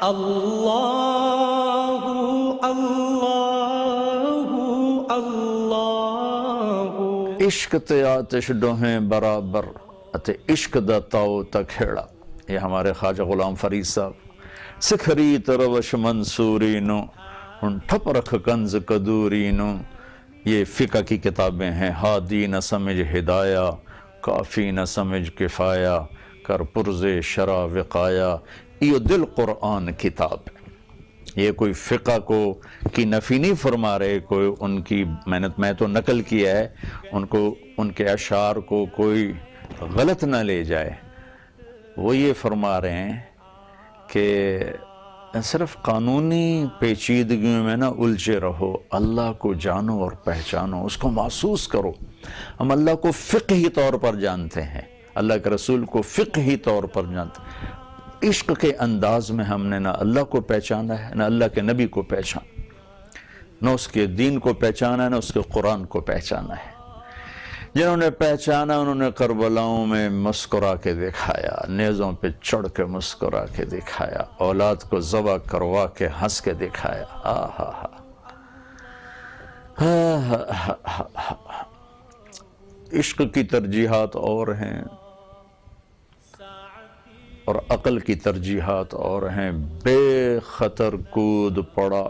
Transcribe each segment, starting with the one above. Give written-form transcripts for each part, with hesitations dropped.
اللہ اللہ اللہ عشق تے آتش ڈوہیں برابر اتے عشق دا تاؤ تا کھیڑا. یہ ہمارے خواجہ غلام فرید صاحب. سکھریت روش منصورینو ان ٹھپ رکھ کنز قدورینو. یہ فقہ کی کتابیں ہیں. ہادی نہ سمجھ ہدایہ، کافی نہ سمجھ کفایہ، کر پرز شرع وقایا. یہ دل قرآن کتاب ہے. یہ کوئی فقہ کو کی نفی نہیں فرما رہے، کوئی ان کی میں تو نقل کیا ہے، ان کو ان کے اشعار کو کوئی غلط نہ لے جائے. وہ یہ فرما رہے ہیں کہ صرف قانونی پیچیدگیوں میں نہ الجھے رہو، اللہ کو جانو اور پہچانو، اس کو محسوس کرو. ہم اللہ کو فقہی طور پر جانتے ہیں، اللہ کے رسول کو فقہی طور پر جانتے ہیں. عشق کے انداز میں ہم نے نہ اللہ کو پہچانا ہے، نہ اللہ کے نبی کو پہچانا، نہ اس کے دین کو پہچانا ہے، نہ اس کے قرآن کو پہچانا ہے. جنہوں نے پہچانا انہوں نے کربلاؤں میں مسکرا کے دکھایا، نیزوں پہ چڑھ کے مسکرا کے دکھایا، اولاد کو ذبح کروا کے ہنس کے دکھایا. عشق کی ترجیحات اور ہیں اور عقل کی ترجیحات اور ہیں. بے خطر کود پڑا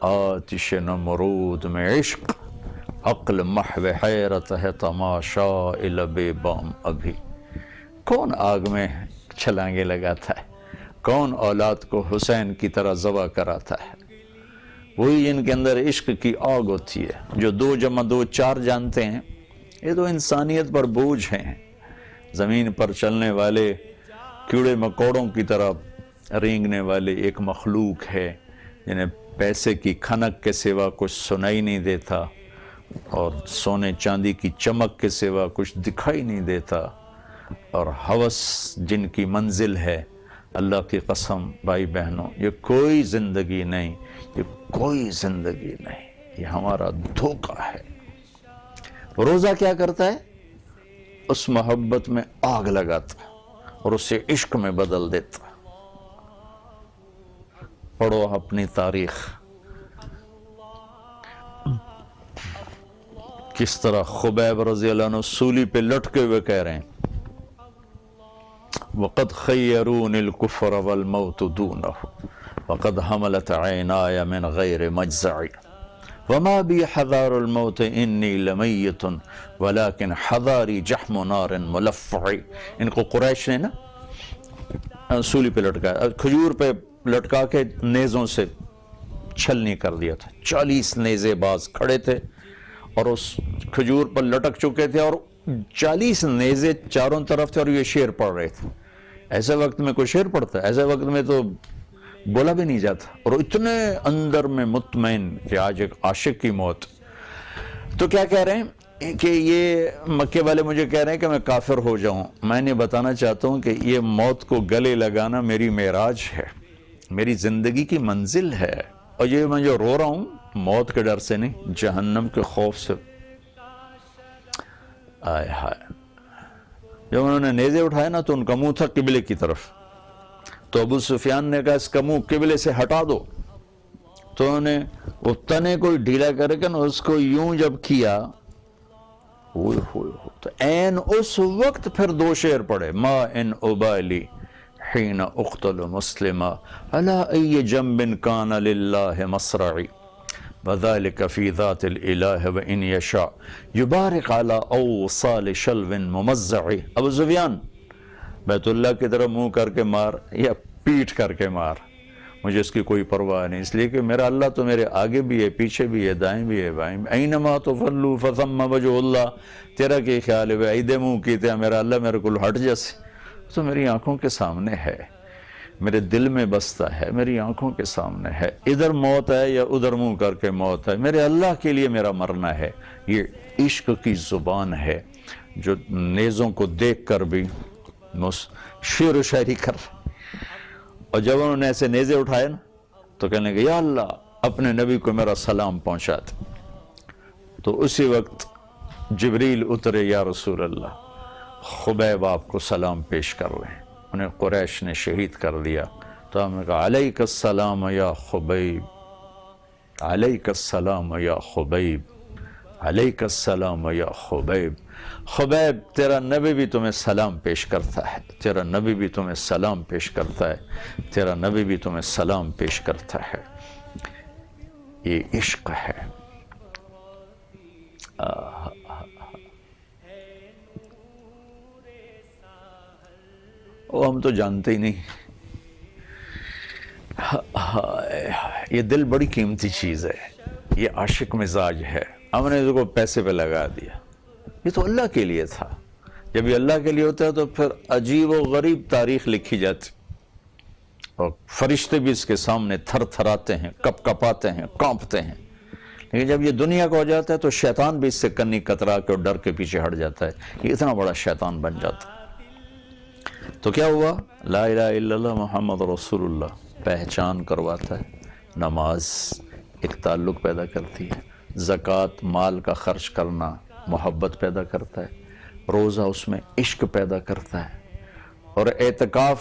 آتش نمرود میں عشق، عقل محو حیرت ہے تماشا لب بام ابھی. کون آگ میں چھلانگے لگاتا ہے؟ کون اولاد کو حسین کی طرح ذبح کراتا ہے؟ وہی جن کے اندر عشق کی آگ ہوتی ہے، جو 2 + 2 4 جانتے ہیں. یہ تو انسانیت پر بوجھ ہیں. زمین پر چلنے والے کیڑے مکوڑوں کی طرح رینگنے والے ایک مخلوق ہے جنہیں پیسے کی کھنک کے سوا کچھ سنائی نہیں دیتا اور سونے چاندی کی چمک کے سوا کچھ دکھائی نہیں دیتا، اور ہوس جن کی منزل ہے. اللہ کی قسم بھائی بہنوں، یہ کوئی زندگی نہیں، یہ کوئی زندگی نہیں، یہ ہمارا دھوکہ ہے. روزہ کیا کرتا ہے؟ اس محبت میں آگ لگاتا اور اسے عشق میں بدل دیتا. پڑھو اپنی تاریخ، کس طرح خبیب رضی اللہ عنہ سولی پہ لٹکے ہوئے کہہ رہے ہیں وَقَدْ خَيَّرُونِ الْكُفْرَ وَالْمَوْتُ دُونَهُ وَقَدْ حَمَلَتْ عَيْنَايَ مِنْ غَيْرِ مَجْزَعِ وَمَا بِي حَذَارُ الْمَوْتِ إِنِّي لَمَيِّتٌ وَلَكِنْ حَذَارِي جَحْمُ نَارٍ مُلَفَّعِ. ان کو قریش نے نا سولی پہ لٹکایا، کھجور پہ لٹکا کے نیزوں سے چھلنی کر دیا تھا. 40 نیزے باز کھڑے تھے اور اس کھجور پر لٹک چکے تھے، اور 40 نیزے چاروں طرف تھے، اور یہ شعر پڑھ رہے تھے. ایسے وقت میں کوئی شعر پڑھتا ہے؟ ایسے وقت میں تو بولا بھی نہیں جاتا. اور اتنے اندر میں مطمئن کہ آج ایک عاشق کی موت. تو کیا کہہ رہے ہیں کہ یہ مکے والے مجھے کہہ رہے ہیں کہ میں کافر ہو جاؤں. میں نے بتانا چاہتا ہوں کہ یہ موت کو گلے لگانا میری معراج ہے، میری زندگی کی منزل ہے. اور یہ میں جو رو رہا ہوں موت کے ڈر سے نہیں، جہنم کے خوف سے. آئے ہائے. جب انہوں نے نیزے اٹھائے نا تو ان کا منہ تھا قبلے کی طرف. تو ابو سفیان نے کہا اس کا منہ قبلے سے ہٹا دو. تو انہوں نے وہ تنے کو ڈھیلا کر کے نا اس کو یوں جب کیا، تو این اس وقت پھر 2 شعر پڑھے. ما ان ابالی حین اقتل مسلما علی ای جنب کان للہ مصرعی وذلك فی ذات الالہ وان یشاء یبارک علی اوصال شلو ممزعی. ابو سفیان بیت اللہ کی طرف منہ کر کے مار یا پیٹھ کر کے مار، مجھے اس کی کوئی پرواہ نہیں، اس لیے کہ میرا اللہ تو میرے آگے بھی ہے، پیچھے بھی ہے، دائیں بھی ہے، بائیں بھی. اینما تفلوا فثم وجہ اللہ. تیرا کی خیال ہے ایدے منہ کیتے میرا اللہ میرے کو ہٹ جیسے، تو میری آنکھوں کے سامنے ہے، میرے دل میں بستا ہے، میری آنکھوں کے سامنے ہے. ادھر موت ہے یا ادھر منہ کر کے موت ہے، میرے اللہ کے لیے میرا مرنا ہے. یہ عشق کی زبان ہے جو نیزوں کو دیکھ کر بھی شعر و شاعری کر. اور جب انہوں نے ایسے نیزے اٹھائے نا تو کہنے لگے یا اللہ اپنے نبی کو میرا سلام پہنچا دے. تو اسی وقت جبریل اترے، یا رسول اللہ خبیب آپ کو سلام پیش کر رہے ہیں، انہیں قریش نے شہید کر دیا. تو ہم نے کہا علیک السلام یا خبیب، علیک السلام یا خبیب، علیک السلام یا خبیب۔ خبیب تیرا نبی بھی تمہیں سلام پیش کرتا ہے، تیرا نبی بھی تمہیں سلام پیش کرتا ہے، تیرا نبی بھی تمہیں سلام پیش کرتا ہے۔ یہ عشق ہے۔ وہ ہم تو جانتے ہی نہیں۔ یہ دل بڑی قیمتی چیز ہے، یہ عاشق مزاج ہے۔ ہم نے اس کو پیسے پہ لگا دیا، یہ تو اللہ کے لیے تھا۔ جب یہ اللہ کے لیے ہوتا ہے تو پھر عجیب و غریب تاریخ لکھی جاتی، اور فرشتے بھی اس کے سامنے تھر تھراتے ہیں، کپ کپاتے ہیں، کانپتے ہیں۔ لیکن جب یہ دنیا کا ہو جاتا ہے تو شیطان بھی اس سے کنی کترا کے اور ڈر کے پیچھے ہٹ جاتا ہے، یہ اتنا بڑا شیطان بن جاتا ہے۔ تو کیا ہوا؟ لا الہ الا اللہ محمد رسول اللہ پہچان کرواتا ہے۔ نماز ایک تعلق پیدا کرتی ہے، زکوٰۃ مال کا خرچ کرنا محبت پیدا کرتا ہے، روزہ اس میں عشق پیدا کرتا ہے، اور اعتکاف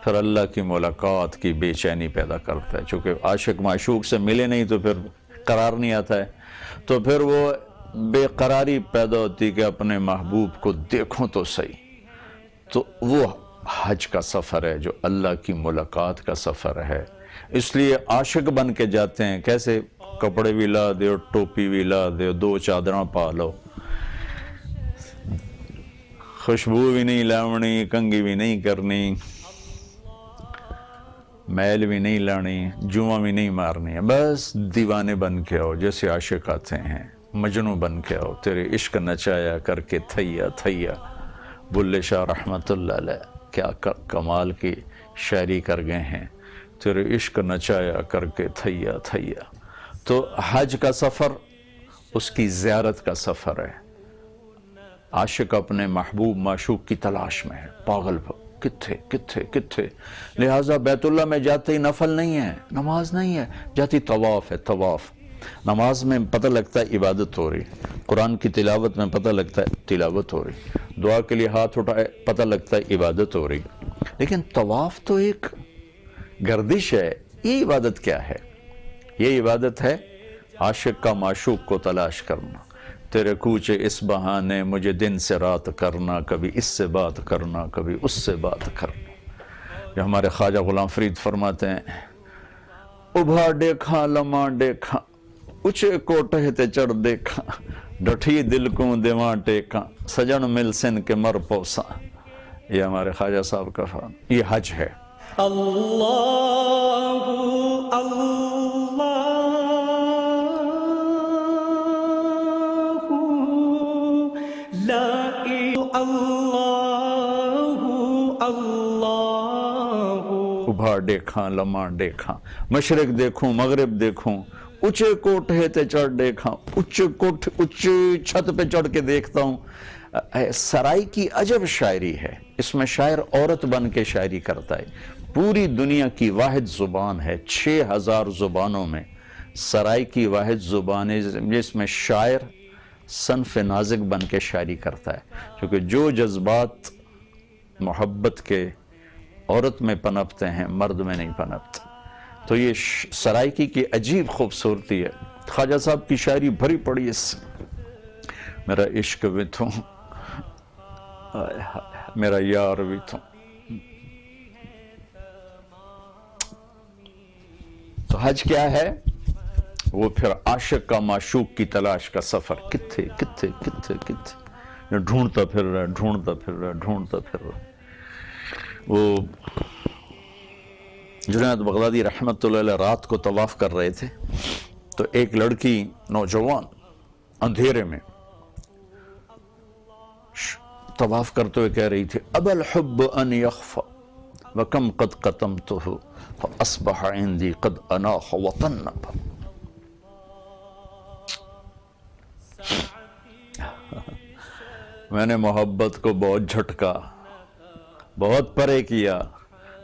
پھر اللہ کی ملاقات کی بے چینی پیدا کرتا ہے۔ چونکہ عاشق معشوق سے ملے نہیں تو پھر قرار نہیں آتا ہے، تو پھر وہ بے قراری پیدا ہوتی کہ اپنے محبوب کو دیکھوں تو صحیح۔ تو وہ حج کا سفر ہے جو اللہ کی ملاقات کا سفر ہے۔ اس لیے عاشق بن کے جاتے ہیں۔ کیسے؟ کپڑے بھی لا دے، ٹوپی بھی لا دے، 2 چادراں پا لو، خوشبو بھی نہیں لاونی، کنگھی بھی نہیں کرنی، میل بھی نہیں لانی، جواں بھی نہیں مارنی ہے، بس دیوانے بن کے آؤ جیسے عاشق آتے ہیں، مجنوں بن کے آؤ، تیرے عشق نچایا کر کے تھیا تھیا۔ بلے شاہ رحمت اللہ علیہ کیا کمال کی شاعری کر گئے ہیں، تیرے عشق نچایا کر کے تھیا تھیا۔ تو حج کا سفر اس کی زیارت کا سفر ہے۔ عاشق اپنے محبوب معشوق کی تلاش میں ہے، پاگل کتھے کتھے کتھے۔ لہٰذا بیت اللہ میں جاتے ہی نفل نہیں ہے، نماز نہیں ہے، جاتی طواف ہے، طواف۔ نماز میں پتہ لگتا ہے عبادت ہو رہی، قرآن کی تلاوت میں پتہ لگتا ہے تلاوت ہو رہی، دعا کے لیے ہاتھ اٹھائے پتہ لگتا ہے عبادت ہو رہی۔ لیکن طواف تو ایک گردش ہے، یہ عبادت کیا ہے؟ یہ عبادت ہے عاشق کا معشوق کو تلاش کرنا۔ تیرے کوچے اس بہانے مجھے دن سے رات کرنا، کبھی اس سے بات کرنا، کبھی اس سے بات کرنا۔ جو ہمارے خواجہ غلام فرید فرماتے ہیں، ابھا دیکھا لمحہ دیکھا، اچھے کوٹھے تے چڑھ دیکھا، ڈٹھی دل کو دیواں ٹیکا، سجن مل سن کے مر پوسا۔ یہ ہمارے خواجہ صاحب کا فرمان، یہ حج ہے۔ اللہ اللہ لا اللہ اللہ۔ ابھا دیکھا لمحہ دیکھا، مشرق دیکھوں مغرب دیکھوں، اونچے کوٹھے تے چڑھ دیکھا، اونچی چھت پہ چڑھ کے دیکھتا ہوں۔ سرائی کی عجب شاعری ہے، اس میں شاعر عورت بن کے شاعری کرتا ہے۔ پوری دنیا کی واحد زبان ہے، 6000 زبانوں میں سرائی کی واحد زبان ہے جس میں شاعر صنف نازک بن کے شاعری کرتا ہے، کیونکہ جو جذبات محبت کے عورت میں پنپتے ہیں مرد میں نہیں پنپتے۔ تو یہ سرائکی کی عجیب خوبصورتی ہے۔ خواجہ صاحب کی شاعری بھری پڑی اس سے۔ میرا عشق بھی تو، میرا یار بھی تو۔ تو حج کیا ہے؟ وہ پھر عاشق کا معشوق کی تلاش کا سفر۔ کتھے کتھے کتھے کتھے، ڈھونڈتا پھر رہا ڈھونڈتا پھر رہا ڈھونڈتا پھر رہا۔ وہ جنید بغدادی رحمت اللہ علیہ رات کو طواف کر رہے تھے، تو ایک لڑکی نوجوان اندھیرے میں طواف کرتے ہوئے کہہ رہی تھی، ابا الحب ان یخفى وکم قد قتمته فاصبح عندي قد اناخ وطنب۔ میں نے محبت کو بہت جھٹکا، بہت پرے کیا،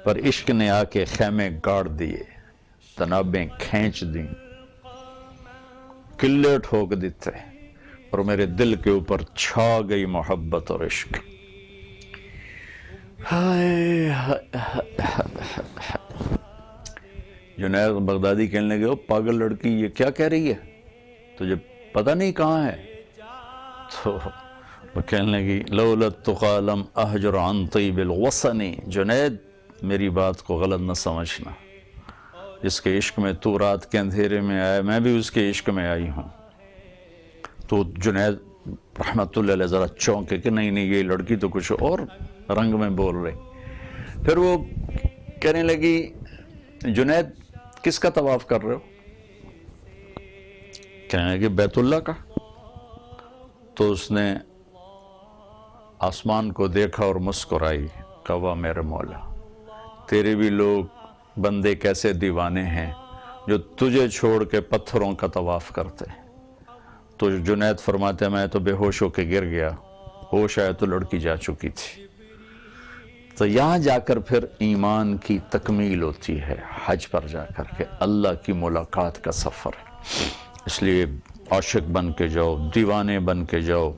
پر عشق نے آ کے خیمے گاڑ دیے، تنابیں کھینچ دیں، قلعے ٹھوک دیتے، اور میرے دل کے اوپر چھا گئی محبت اور عشق۔ جنید بغدادی کہنے لگے، پاگل لڑکی یہ کیا کہہ رہی ہے، تجھے پتہ نہیں کہاں ہے؟ تو وہ کہنے لگی لولا التقى لم احجر عن طیب الوطن، جنید میری بات کو غلط نہ سمجھنا، جس کے عشق میں تو رات کے اندھیرے میں آیا میں بھی اس کے عشق میں آئی ہوں۔ تو جنید رحمت اللہ علیہ ذرا چونکے کہ نہیں یہ لڑکی تو کچھ اور رنگ میں بول رہی۔ پھر وہ کہنے لگی جنید کس کا طواف کر رہے ہو؟ کہنے لگی بیت اللہ کا۔ تو اس نے آسمان کو دیکھا اور مسکرائی، کہا میرے مولا تیرے بھی لوگ بندے کیسے دیوانے ہیں جو تجھے چھوڑ کے پتھروں کا طواف کرتے۔ تو جنید فرماتے میں تو بے ہوش ہو کے گر گیا، ہوش آئے تو لڑکی جا چکی تھی۔ تو یہاں جا کر پھر ایمان کی تکمیل ہوتی ہے، حج پر جا کر کے اللہ کی ملاقات کا سفر ہے۔ اس لیے عاشق بن کے جاؤ، دیوانے بن کے جاؤ،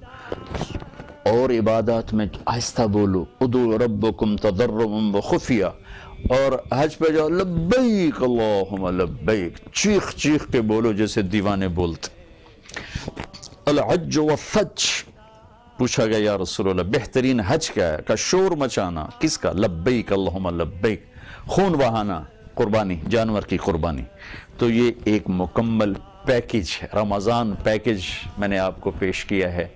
اور عبادات میں آہستہ بولو، ادعوا ربکم تضرعا وخفیہ، اور حج پہ جاؤ لبیک اللہم لبیک، چیخ چیخ کے بولو جیسے دیوانے بولتے۔ الحج والفج، پوچھا گیا یا رسول اللہ بہترین حج کیا ہے؟ کہ شور مچانا۔ کس کا؟ لبیک اللہم لبیک، خون بہانا، قربانی، جانور کی قربانی۔ تو یہ ایک مکمل پیکج ہے، رمضان پیکج میں نے آپ کو پیش کیا ہے۔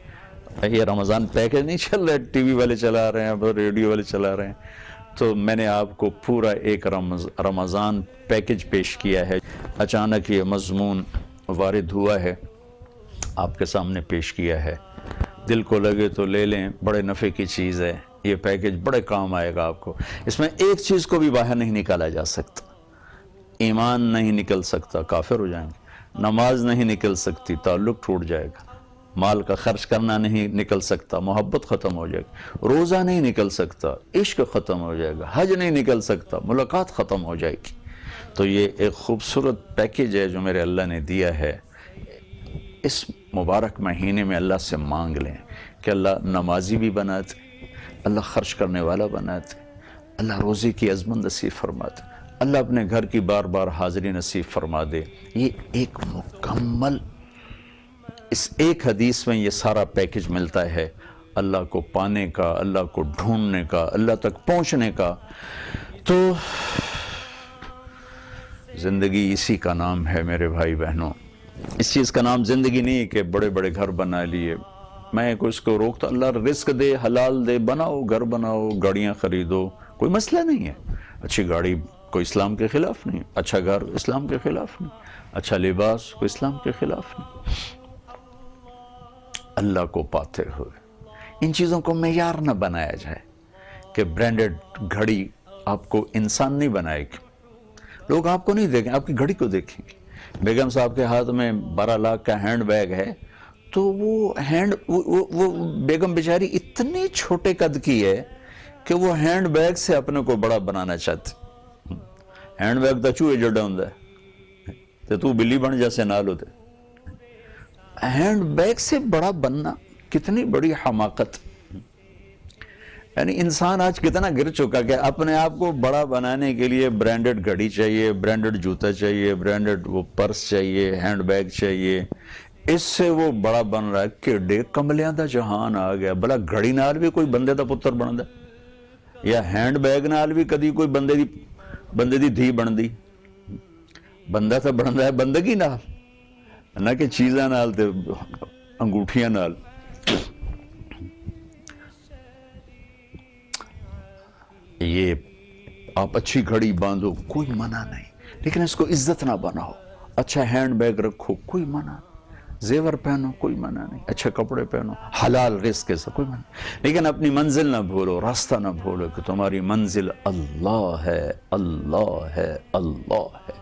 یہ رمضان پیکج نہیں چل رہا ہے، ٹی وی والے چلا رہے ہیں، ریڈیو والے چلا رہے ہیں، تو میں نے آپ کو پورا ایک رمضان پیکج پیش کیا ہے۔ اچانک یہ مضمون وارد ہوا ہے، آپ کے سامنے پیش کیا ہے، دل کو لگے تو لے لیں، بڑے نفع کی چیز ہے یہ پیکج، بڑے کام آئے گا آپ کو۔ اس میں ایک چیز کو بھی باہر نہیں نکالا جا سکتا، ایمان نہیں نکل سکتا، کافر ہو جائیں گے، نماز نہیں نکل سکتی، تعلق ٹوٹ جائے گا، مال کا خرچ کرنا نہیں نکل سکتا، محبت ختم ہو جائے گی، روزہ نہیں نکل سکتا، عشق ختم ہو جائے گا، حج نہیں نکل سکتا، ملاقات ختم ہو جائے گی۔ تو یہ ایک خوبصورت پیکج ہے جو میرے اللہ نے دیا ہے۔ اس مبارک مہینے میں اللہ سے مانگ لیں کہ اللہ نمازی بھی بنا دے، اللہ خرچ کرنے والا بنا دے، اللہ روزی کی عظمت نصیب فرما دے، اللہ اپنے گھر کی بار بار حاضری نصیب فرما دے۔ یہ ایک مکمل، اس ایک حدیث میں یہ سارا پیکج ملتا ہے، اللہ کو پانے کا، اللہ کو ڈھونڈنے کا، اللہ تک پہنچنے کا۔ تو زندگی اسی کا نام ہے میرے بھائی بہنوں، اس چیز کا نام زندگی نہیں کہ بڑے بڑے گھر بنا لیے۔ میں اس کو روکتا، اللہ رزق دے، حلال دے، بناؤ گھر، بناؤ گاڑیاں خریدو، کوئی مسئلہ نہیں ہے۔ اچھی گاڑی کوئی اسلام کے خلاف نہیں، اچھا گھر اسلام کے خلاف نہیں، اچھا لباس کوئی اسلام کے خلاف نہیں۔ اللہ کو پاتے ہوئے ان چیزوں کو معیار نہ بنایا جائے کہ برانڈڈ گھڑی آپ کو انسان نہیں بنائے گی۔ لوگ آپ کو نہیں دیکھیں، آپ کی گھڑی کو دیکھیں گے۔ بیگم صاحب کے ہاتھ میں 12 لاکھ کا ہینڈ بیگ ہے، تو وہ بیگم بیچاری اتنی چھوٹے قد کی ہے کہ وہ ہینڈ بیگ سے اپنے کو بڑا بنانا چاہتی۔ ہینڈ بیگ تو چوہے جڑا ہوں تو بلی بن جیسے نال ہوتے۔ ہینڈ بیگ سے بڑا بننا کتنی بڑی حماقت۔ یعنی انسان آج کتنا گر چکا کہ اپنے آپ کو بڑا بنانے کے لیے برانڈڈ گھڑی چاہیے، برانڈڈ جوتا چاہیے، برانڈڈ وہ پرس چاہیے، ہینڈ بیگ چاہیے، اس سے وہ بڑا بن رہا ہے کہ ڈیک کملیاں دا جہان آ گیا۔ بلا گھڑی نال بھی کوئی بندے دا پتر بن دا، یا ہینڈ بیگ نال بھی کدی کوئی بندے دی دھی بن دی۔ بندہ تو بندا ہے بندگی نال، نہ کہ چیزاں نال تے انگوٹھیاں نال۔ یہ آپ اچھی گھڑی باندھو، کوئی منع نہیں، لیکن اس کو عزت نہ بناؤ۔ اچھا ہینڈ بیگ رکھو، کوئی منع نہیں، زیور پہنو، کوئی منع نہیں، اچھے کپڑے پہنو، حلال رزق کے ساتھ، کوئی منع نہیں، لیکن اپنی منزل نہ بھولو، راستہ نہ بھولو کہ تمہاری منزل اللہ ہے، اللہ ہے، اللہ ہے۔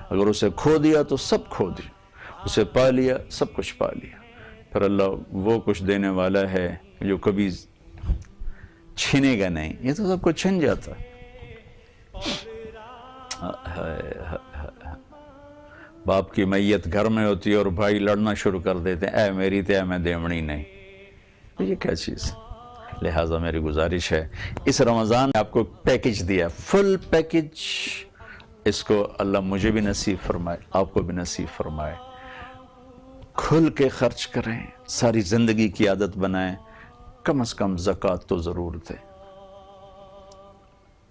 اگر اسے کھو دیا تو سب کھو دیا، اسے پا لیا سب کچھ پا لیا۔ پھر اللہ وہ کچھ دینے والا ہے جو کبھی چھینے گا نہیں، یہ تو سب کو چھن جاتا ہے۔ باپ کی میت گھر میں ہوتی ہے اور بھائی لڑنا شروع کر دیتے ہیں، اے میری تے میں دیمڑی نہیں، یہ کیا چیز ہے؟ لہٰذا میری گزارش ہے، اس رمضان میں آپ کو پیکج دیا، فل پیکج، اس کو اللہ مجھے بھی نصیب فرمائے، آپ کو بھی نصیب فرمائے۔ کھل کے خرچ کریں، ساری زندگی کی عادت بنائیں، کم از کم زکوٰۃ تو ضرور دیں،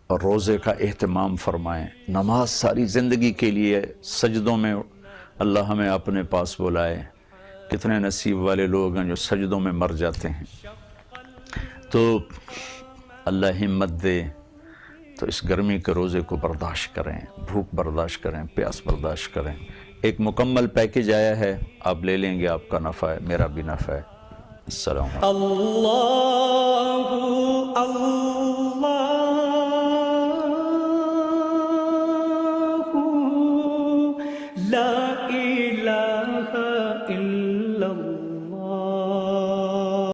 اور روزے کا اہتمام فرمائیں، نماز ساری زندگی کے لیے، سجدوں میں اللہ ہمیں اپنے پاس بلائے۔ کتنے نصیب والے لوگ ہیں جو سجدوں میں مر جاتے ہیں۔ تو اللہ ہمت دے تو اس گرمی کے روزے کو برداشت کریں، بھوک برداشت کریں، پیاس برداشت کریں۔ ایک مکمل پیکج آیا ہے، آپ لے لیں گے، آپ کا نفع ہے، میرا بھی نفع ہے۔ السلام علیکم۔ اللہ